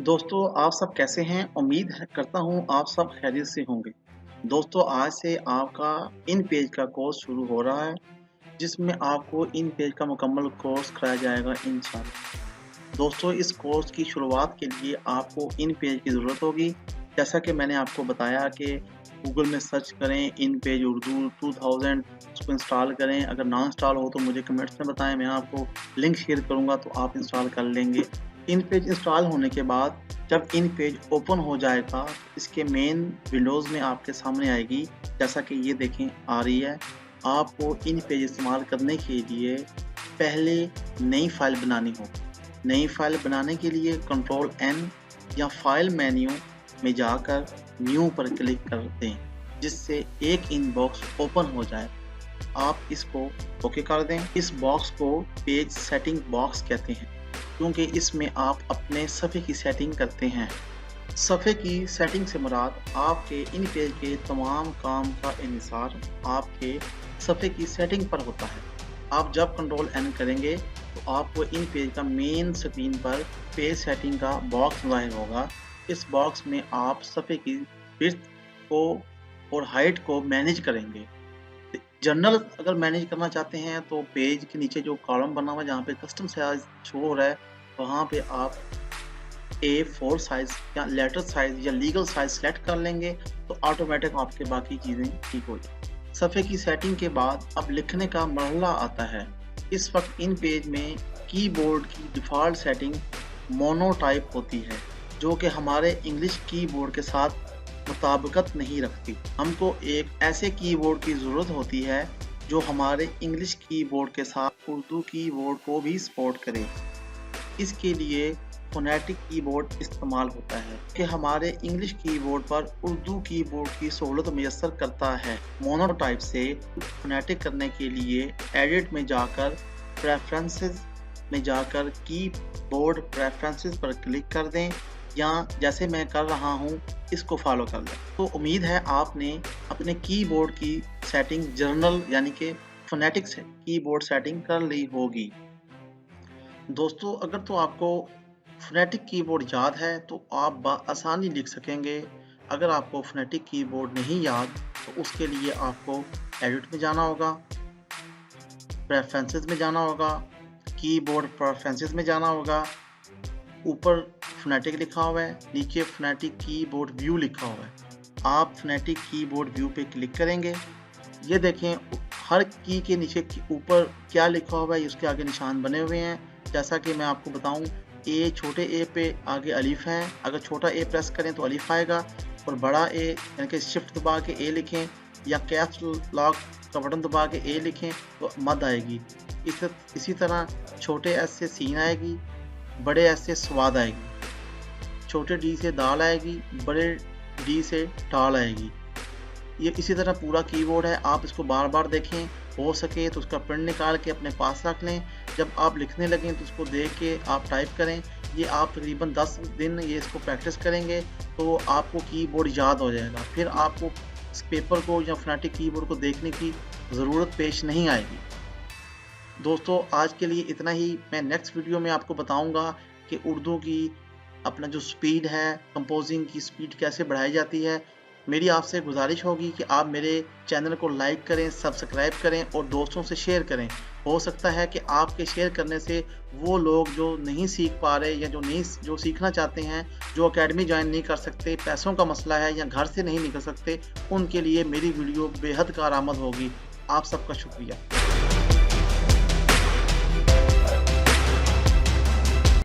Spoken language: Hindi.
दोस्तों आप सब कैसे हैं? उम्मीद है करता हूँ आप सब खैरियत से होंगे। दोस्तों आज से आपका इन पेज का कोर्स शुरू हो रहा है, जिसमें आपको इन पेज का मुकम्मल कोर्स कराया जाएगा इंशाअल्लाह। दोस्तों इस कोर्स की शुरुआत के लिए आपको इन पेज की ज़रूरत होगी। जैसा कि मैंने आपको बताया कि गूगल में सर्च करें इन पेज उर्दू 2000 उसको इंस्टॉल करें। अगर ना इंस्टॉल हो तो मुझे कमेंट्स में बताएं, मैं आपको लिंक शेयर करूंगा तो आप इंस्टॉल कर लेंगे। इन पेज इंस्टॉल होने के बाद जब इन पेज ओपन हो जाएगा इसके मेन विंडोज़ में आपके सामने आएगी, जैसा कि ये देखें आ रही है। आपको इन पेज इस्तेमाल करने के लिए पहले नई फाइल बनानी होगी। नई फाइल बनाने के लिए कंट्रोल N या फाइल मेन्यू में जाकर न्यू पर क्लिक कर दें, जिससे एक इनबॉक्स ओपन हो जाए। आप इसको ओके कर दें। इस बॉक्स को पेज सेटिंग बॉक्स कहते हैं, क्योंकि इसमें आप अपने सफ़े की सेटिंग करते हैं। सफ़े की सेटिंग से मुराद आपके इन पेज के तमाम काम का इन्हिसार आपके सफ़े की सेटिंग पर होता है। आप जब कंट्रोल N करेंगे तो आपको इन पेज का मेन स्क्रीन पर पेज सेटिंग का बॉक्स ज़ाहिर होगा। इस बॉक्स में आप सफ़े की विड्थ को और हाइट को मैनेज करेंगे। जनरल अगर मैनेज करना चाहते हैं तो पेज के नीचे जो कॉलम बना हुआ है जहाँ पे कस्टम साइज शो हो रहा है, वहाँ पे आप A4 साइज या लेटर साइज या लीगल साइज सेलेक्ट कर लेंगे तो ऑटोमेटिक आपके बाकी चीज़ें ठीक हो जाएंगी। सफ़े की सेटिंग के बाद अब लिखने का मरहला आता है। इस वक्त इन पेज में कीबोर्ड की डिफ़ॉल्ट सेटिंग मोनोटाइप होती है, जो कि हमारे इंग्लिश कीबोर्ड के साथ मुताबिकत नहीं रखती। हमको एक ऐसे कीबोर्ड की ज़रूरत होती है जो हमारे इंग्लिश कीबोर्ड के साथ उर्दू कीबोर्ड को भी सपोर्ट करे। इसके लिए फोनेटिक कीबोर्ड इस्तेमाल होता है कि हमारे इंग्लिश कीबोर्ड पर उर्दू कीबोर्ड की सहूलत मैसर करता है। मोनोटाइप से फोनेटिक करने के लिए एडिट में जाकर प्रेफरेंसेस में जाकर कीबोर्ड प्रेफरेंसेस पर क्लिक कर दें, या जैसे मैं कर रहा हूँ इसको फॉलो कर लें। तो उम्मीद है आपने अपने कीबोर्ड की सेटिंग जर्नल यानी कि फोनेटिक कीबोर्ड सेटिंग कर ली होगी। दोस्तों अगर तो आपको फोनेटिक कीबोर्ड याद है तो आप आसानी लिख सकेंगे। अगर आपको फोनेटिक कीबोर्ड नहीं याद तो उसके लिए आपको एडिट में जाना होगा, प्रेफरेंसेस में जाना होगा, कीबोर्ड प्रेफरेंसेस में जाना होगा। ऊपर फोनेटिक लिखा हुआ है, नीचे फोनेटिक कीबोर्ड व्यू लिखा हुआ है। आप फोनेटिक कीबोर्ड व्यू पे क्लिक करेंगे। ये देखें हर की के नीचे ऊपर क्या लिखा हुआ है, उसके आगे निशान बने हुए हैं। जैसा कि मैं आपको बताऊं, ए छोटे ए पे आगे अलिफ है। अगर छोटा ए प्रेस करें तो अलिफ आएगा, और बड़ा ए यानी कि शिफ्ट दबा के ए लिखें या कैप्स लॉक का बटन दबा के ए लिखें तो मद आएगी। इसी तरह छोटे एस से सीन आएगी, बड़े एस से स्वाद आएगी, छोटे डी से दाल आएगी, बड़े डी से टाल आएगी। ये इसी तरह पूरा कीबोर्ड है। आप इसको बार बार देखें, हो सके तो उसका प्रिंट निकाल के अपने पास रख लें। जब आप लिखने लगें तो उसको देख के आप टाइप करें। ये आप तकरीबन 10 दिन ये इसको प्रैक्टिस करेंगे तो आपको कीबोर्ड याद हो जाएगा। फिर आपको इस पेपर को या फोनेटिक कीबोर्ड को देखने की ज़रूरत पेश नहीं आएगी। दोस्तों आज के लिए इतना ही। मैं नेक्स्ट वीडियो में आपको बताऊंगा कि उर्दू की अपना जो स्पीड है, कंपोजिंग की स्पीड कैसे बढ़ाई जाती है। मेरी आपसे गुजारिश होगी कि आप मेरे चैनल को लाइक करें, सब्सक्राइब करें और दोस्तों से शेयर करें। हो सकता है कि आपके शेयर करने से वो लोग जो नहीं सीख पा रहे या जो सीखना चाहते हैं, जो एकेडमी ज्वाइन नहीं कर सकते, पैसों का मसला है या घर से नहीं निकल सकते, उनके लिए मेरी वीडियो बेहद कारआमद होगी। आप सबका शुक्रिया।